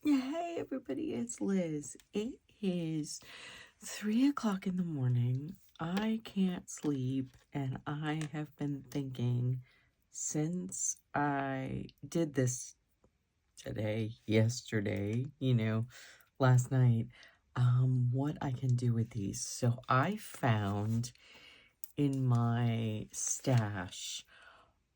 Hey everybody, it's Liz. It is 3 o'clock in the morning. I can't sleep, and I have been thinking since I did this yesterday, last night, what I can do with these. So I found in my stash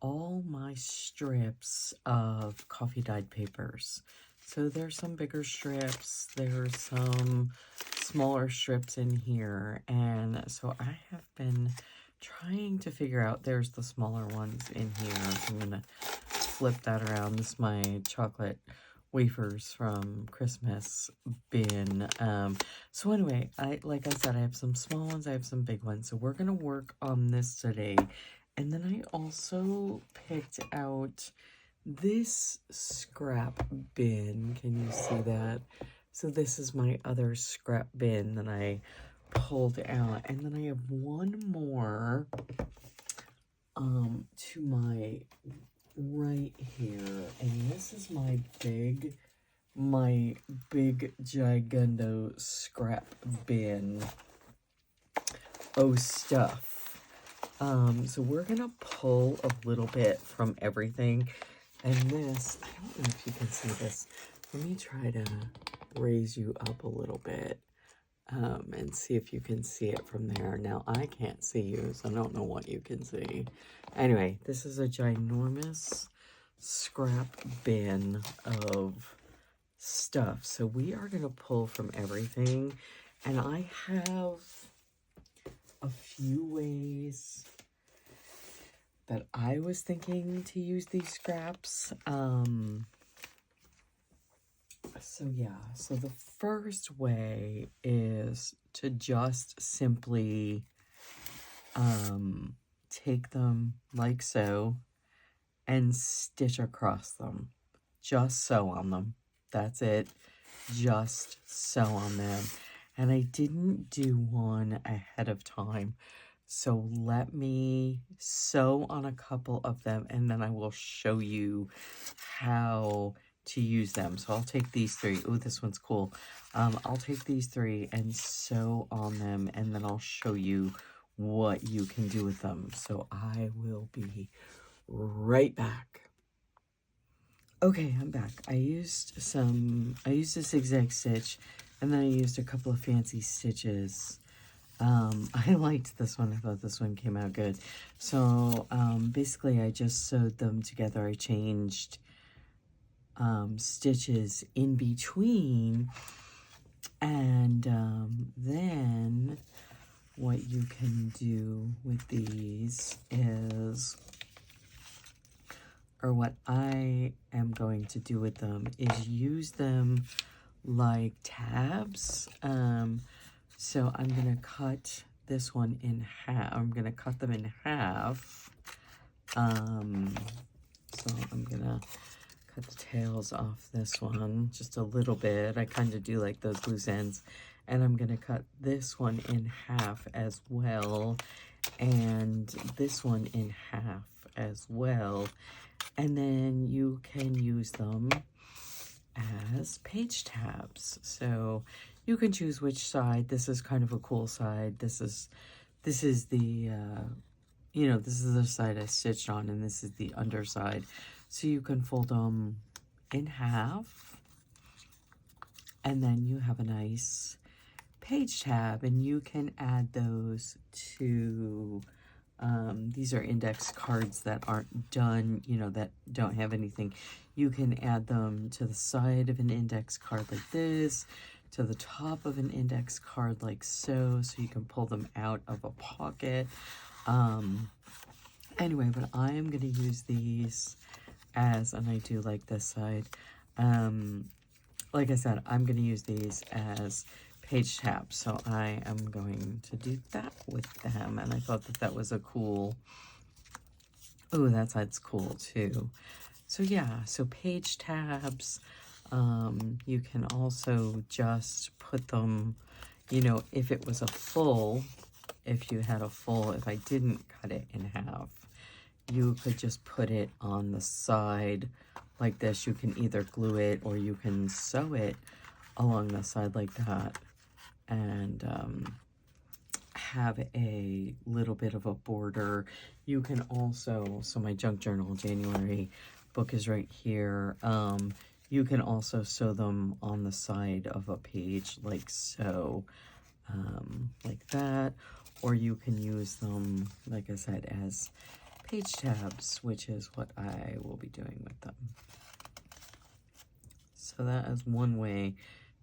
all my strips of coffee dyed papers. So there's some bigger strips, there's some smaller strips in here, and so I have been trying to figure out, there's the smaller ones in here, so I'm gonna flip that around. This is my chocolate wafers from Christmas bin. So anyway, like I said, I have some small ones, I have some big ones, so we're gonna work on this today. And then I also picked out this scrap bin. Can you see that? So this is my other scrap bin that I pulled out. And then I have one more to my right here. And this is my big gigundo scrap bin. Oh, stuff. So we're gonna pull a little bit from everything. And this, I don't know if you can see this. Let me try to raise you up a little bit and see if you can see it from there. Now, I can't see you, so I don't know what you can see. Anyway, this is a ginormous scrap bin of stuff. So we are gonna pull from everything. And I have a few ways that I was thinking to use these scraps. So the first way is to just simply take them like so and stitch across them. Just sew on them. That's it. Just sew on them. And I didn't do one ahead of time. So let me sew on a couple of them, and then I will show you how to use them. So I'll take these three. Oh, this one's cool. I'll take these three and sew on them, and then I'll show you what you can do with them. So I will be right back. Okay, I'm back. I used a zigzag stitch, and then I used a couple of fancy stitches. I liked this one. I thought this one came out good. So, basically I just sewed them together. I changed, stitches in between. And, then what you can do with these is, or what I am going to do with them is use them like tabs. So I'm going to cut this one in half. I'm going to cut them in half. So I'm going to cut the tails off this one just a little bit. I kind of do like those loose ends. And I'm going to cut this one in half as well. And this one in half as well. And then you can use them as page tabs. So you can choose which side. This is kind of a cool side. This is the, this is the side I stitched on, and this is the underside. So you can fold them in half, and then you have a nice page tab, and you can add those to, these are index cards that aren't done, that don't have anything. You can add them to the side of an index card like this, to the top of an index card like so you can pull them out of a pocket. Anyway, but I am going to use these as, and I do like this side, like I said, I'm going to use these as page tabs, so I am going to do that with them, and I thought that was a cool, oh, that side's cool too. So yeah, so page tabs, you can also just put them, if it was a full, if you had a full, if I didn't cut it in half, you could just put it on the side like this. You can either glue it or you can sew it along the side like that, and have a little bit of a border. You can also, so my junk journal January book is right here. You can also sew them on the side of a page like so, like that, or you can use them, like I said, as page tabs, which is what I will be doing with them. So that is one way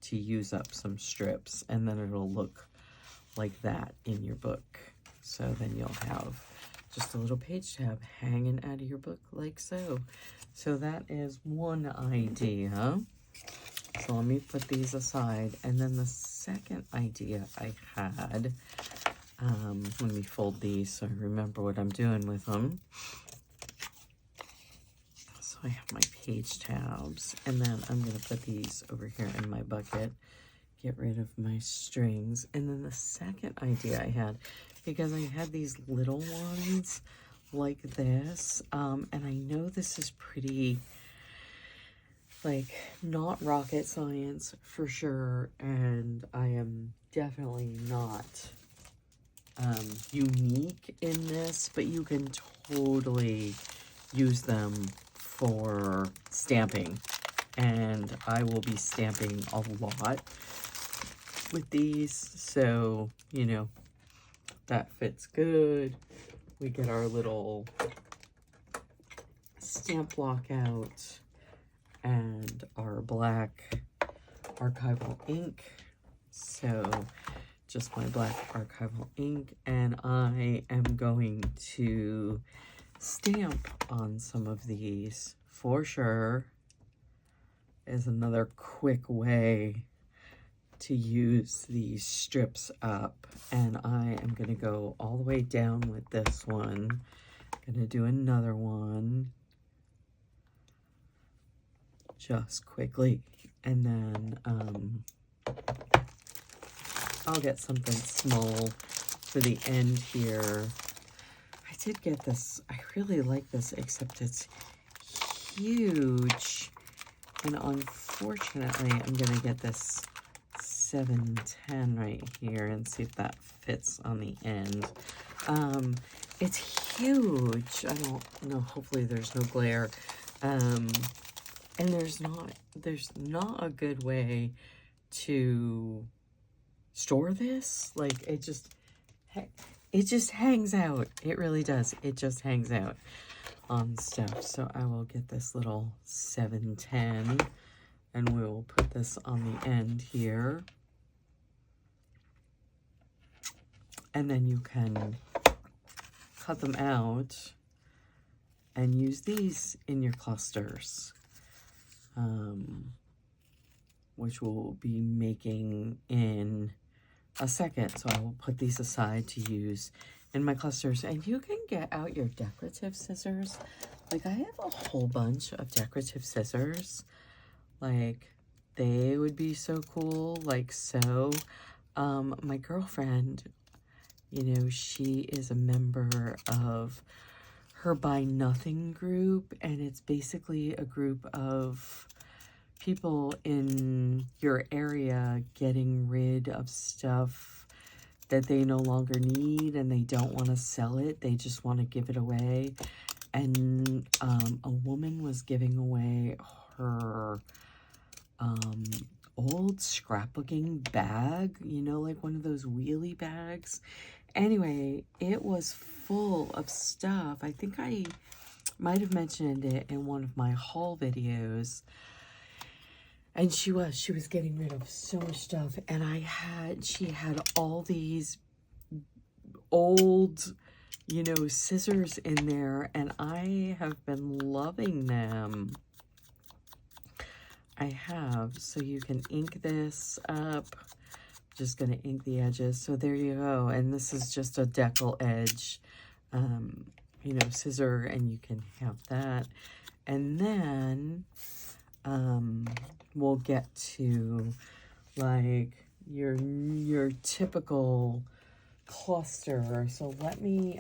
to use up some strips, and then it'll look like that in your book. So then you'll have just a little page tab hanging out of your book like so. So that is one idea. So let me put these aside. And then the second idea I had, let me fold these so I remember what I'm doing with them. So I have my page tabs, and then I'm going to put these over here in my bucket. Get rid of my strings. And then the second idea I had, because I had these little ones like this, and I know this is pretty, like, not rocket science for sure, and I am definitely not unique in this, but you can totally use them for stamping, and I will be stamping a lot with these, so you know that fits good. We get our little stamp block out and our black archival ink. So just my black archival ink, and I am going to stamp on some of these for sure. Is another quick way to use these strips up, and I am going to go all the way down with this one. I'm going to do another one just quickly, and then I'll get something small for the end here. I did get this. I really like this, except it's huge, and unfortunately I'm going to get this 710 right here and see if that fits on the end. It's huge. I don't know, hopefully there's no glare. And there's not a good way to store this. Like, it just hangs out. It really does. It just hangs out on stuff. So I will get this little 710 and we'll put this on the end here. And then you can cut them out and use these in your clusters, which we'll be making in a second. So I will put these aside to use in my clusters. And you can get out your decorative scissors. Like, I have a whole bunch of decorative scissors. Like, they would be so cool, like so. My girlfriend, you know, she is a member of her Buy Nothing group, and it's basically a group of people in your area getting rid of stuff that they no longer need, and they don't want to sell it. They just want to give it away. And a woman was giving away her old scrapbooking bag, you know, like one of those wheelie bags. Anyway, it was full of stuff. I think I might have mentioned it in one of my haul videos. And she was getting rid of so much stuff. And she had all these old, you know, scissors in there. And I have been loving them. I have. So you can ink this up. Just going to ink the edges. So there you go. And this is just a decal edge, you know, scissor, and you can have that. And then we'll get to like your typical cluster. So let me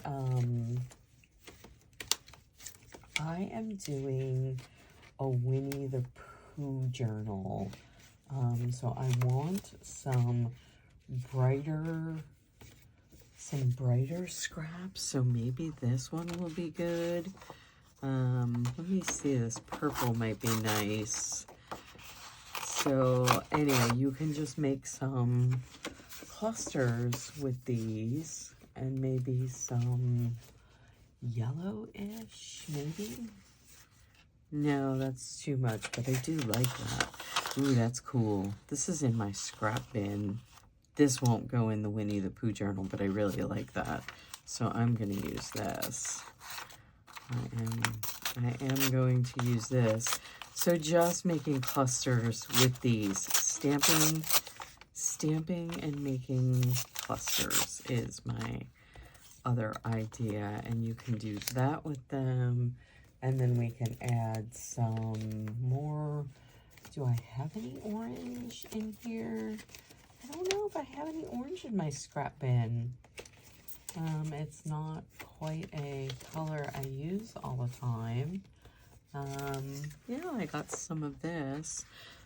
I am doing a Winnie the Pooh journal. So I want some brighter scraps. So maybe this one will be good. Let me see, this purple might be nice. So anyway, you can just make some clusters with these and maybe some yellowish, maybe? No, that's too much, but I do like that. Ooh, that's cool. This is in my scrap bin. This won't go in the Winnie the Pooh journal, but I really like that. So I'm going to use this. I am going to use this. So just making clusters with these. Stamping and making clusters is my other idea. And you can do that with them. And then we can add some more. Do I have any orange in here? I don't know if I have any orange in my scrap bin. It's not quite a color I use all the time. Yeah, I got some of this,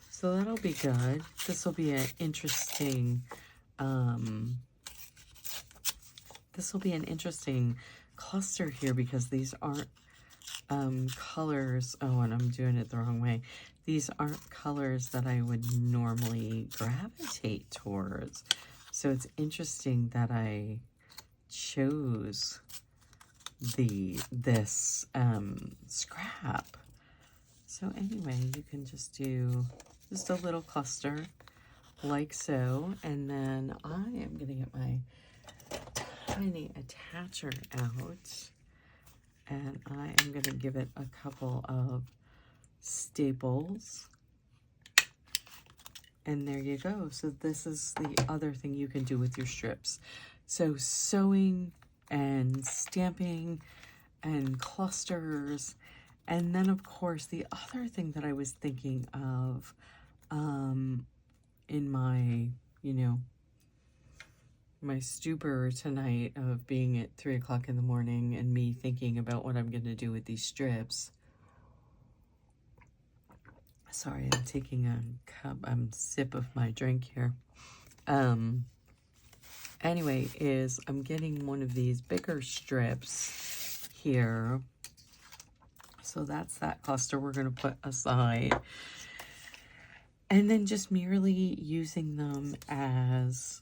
so that'll be good. This will be an interesting, cluster here because these aren't colors. Oh, and I'm doing it the wrong way. These aren't colors that I would normally gravitate towards. So it's interesting that I chose this scrap. So anyway, you can just do just a little cluster like so, and then I am gonna get my tiny attacher out, and I am gonna give it a couple of staples. And there you go. So this is the other thing you can do with your strips. So sewing and stamping and clusters. And then of course the other thing that I was thinking of in my, my stupor tonight of being at 3 o'clock in the morning and me thinking about what I'm going to do with these strips. Sorry, I'm taking a sip of my drink here. Anyway, I'm getting one of these bigger strips here. So that's that cluster we're going to put aside. And then just merely using them as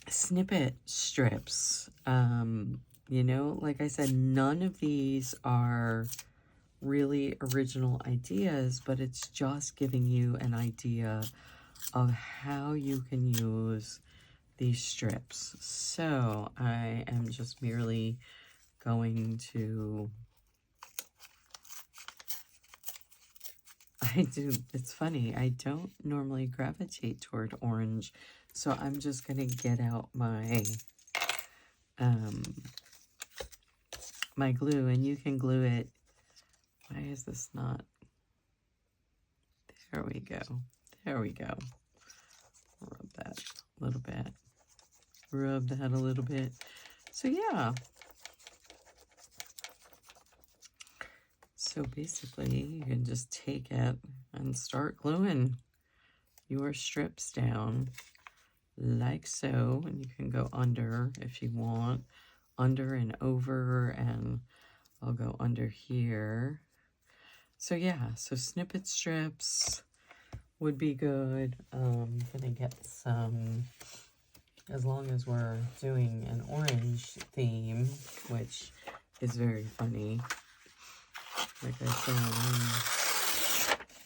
snippet strips. Like I said, none of these are really original ideas, but it's just giving you an idea of how you can use these strips. So I am just merely going to, it's funny, I don't normally gravitate toward orange, so I'm just going to get out my my glue, and you can glue it. Why is this not? There we go. There we go. Rub that a little bit. Rub that a little bit. So yeah. So basically, you can just take it and start gluing your strips down like so. And you can go under if you want. Under and over, and I'll go under here. So yeah, so snippet strips would be good. Gonna get some, as long as we're doing an orange theme, which is very funny. Like I said,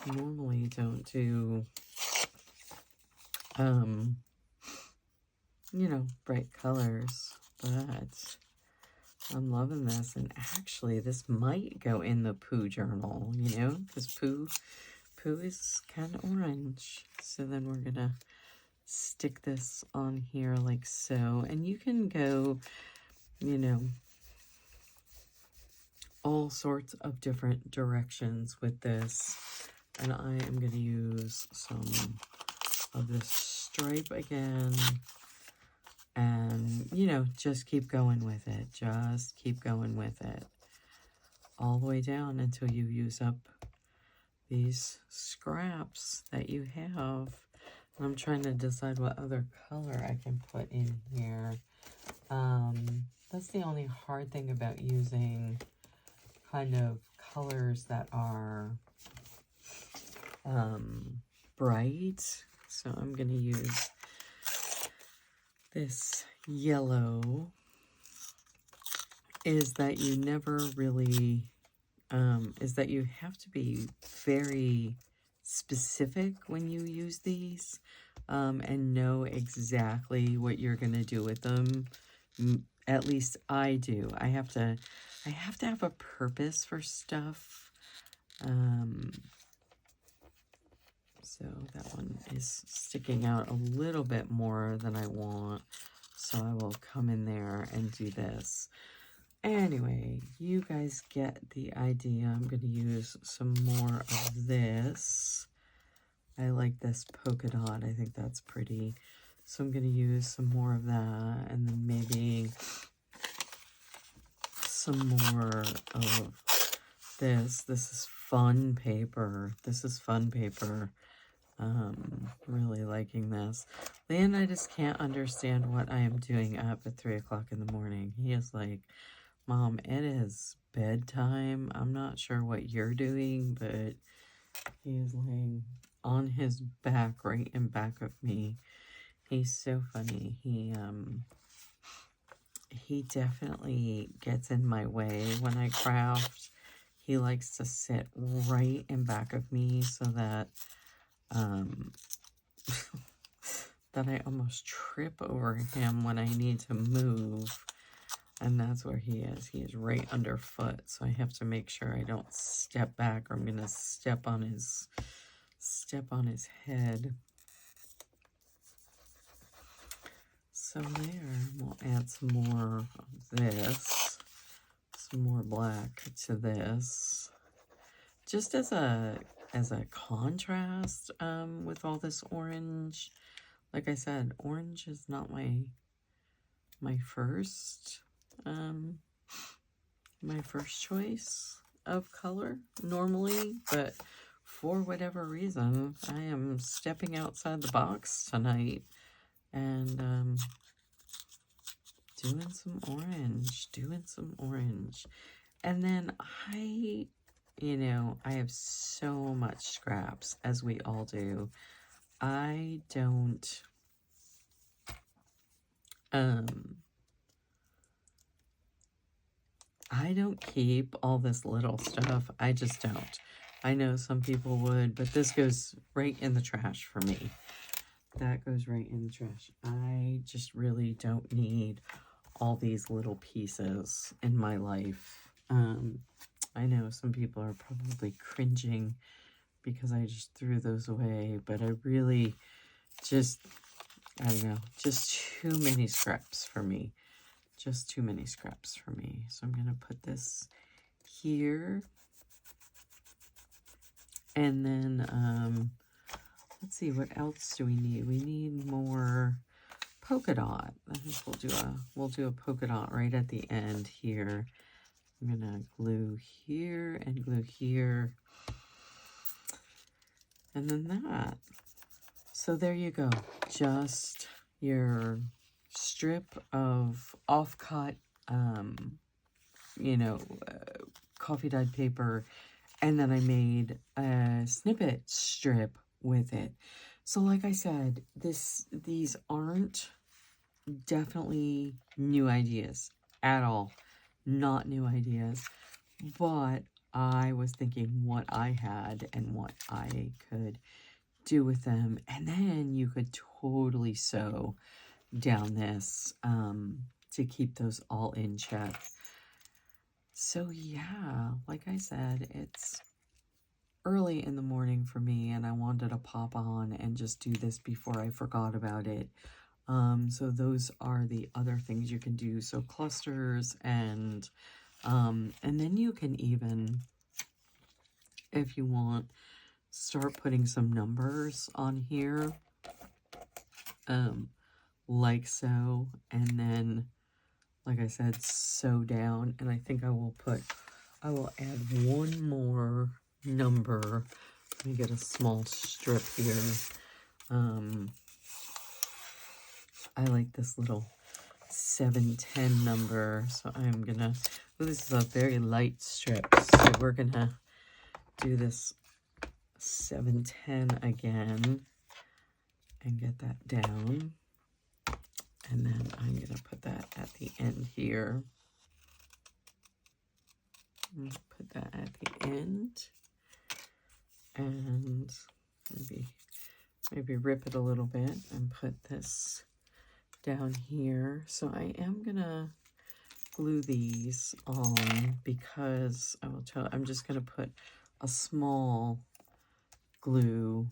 I normally don't do, bright colors, but I'm loving this. And actually, this might go in the Pooh journal, because Pooh is kind of orange. So then we're going to stick this on here like so. And you can go, all sorts of different directions with this. And I am going to use some of this stripe again. And, just keep going with it. Just keep going with it. all the way down until you use up these scraps that you have. I'm trying to decide what other color I can put in here. That's the only hard thing about using kind of colors that are bright. So I'm going to use this yellow, is that you never really, is that you have to be very specific when you use these, and know exactly what you're going to do with them. At least I do. I have to have a purpose for stuff. So that one is sticking out a little bit more than I want. So I will come in there and do this. Anyway, you guys get the idea. I'm going to use some more of this. I like this polka dot. I think that's pretty. So I'm going to use some more of that. And then maybe some more of this. This is fun paper. This is fun paper. Really liking this. Leonidas can't understand what I am doing up at 3 o'clock in the morning. He is like, Mom, it is bedtime. I'm not sure what you're doing, but he is laying on his back, right in back of me. He's so funny. He definitely gets in my way when I craft. He likes to sit right in back of me so that that I almost trip over him when I need to move. And that's where he is. He is right underfoot. So I have to make sure I don't step back or I'm going to step on his head. So there, we'll add some more of this. Some more black to this. Just as a contrast with all this orange. Like I said, orange is not my first choice of color normally, but for whatever reason, I am stepping outside the box tonight and doing some orange. And then I have so much scraps, as we all do. I don't keep all this little stuff. I just don't. I know some people would, but this goes right in the trash for me. That goes right in the trash. I just really don't need all these little pieces in my life. I know some people are probably cringing because I just threw those away, but I really just, I don't know, just too many scraps for me. Just too many scraps for me. So I'm going to put this here. And then, let's see, what else do we need? We need more polka dot. I think we'll do a polka dot right at the end here. I'm going to glue here and glue here. And then that. So there you go. Just your strip of off-cut, coffee dyed paper, and then I made a snippet strip with it. So like I said, these aren't definitely new ideas at all. Not new ideas, but I was thinking what I had and what I could do with them. And then you could totally sew down this to keep those all in check. So yeah, like I said, it's early in the morning for me and I wanted to pop on and just do this before I forgot about it. So those are the other things you can do. So clusters and then you can even, if you want, start putting some numbers on here, like so, and then, like I said, sew down. And I think I will put I will add one more number. Let me get a small strip here. I like this little 710 number, so I'm gonna, oh, this is a very light strip, so we're gonna do this 710 again and get that down. And then I'm gonna put that at the end here. Put that at the end, and maybe rip it a little bit and put this down here. So I am gonna glue these on because I'm just gonna put a small glue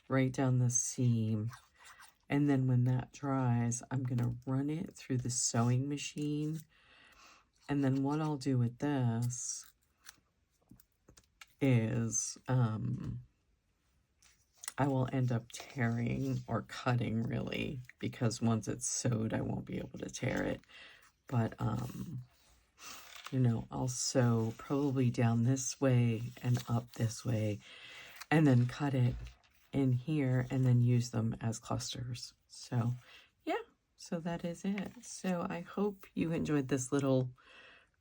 right down the seam, and then when that dries, I'm gonna run it through the sewing machine. And then what I'll do with this is I will end up tearing or cutting, really, because once it's sewed, I won't be able to tear it. But, you know, I'll sew probably down this way and up this way, and then cut it in here and then use them as clusters. So, yeah, so that is it. So I hope you enjoyed this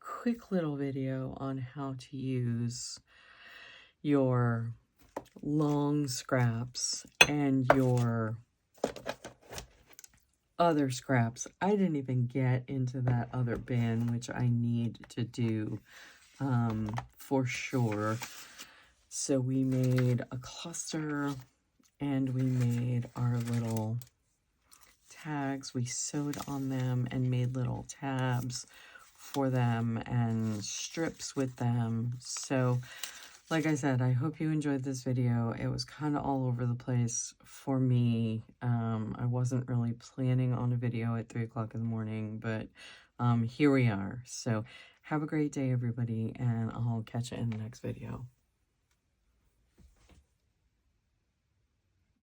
quick little video on how to use your long scraps and your other scraps. I didn't even get into that other bin, which I need to do for sure. So we made a cluster and we made our little tags. We sewed on them and made little tabs for them and strips with them. So like I said, I hope you enjoyed this video. It was kind of all over the place for me. I wasn't really planning on a video at 3 o'clock in the morning, but here we are. So have a great day, everybody, and I'll catch you in the next video.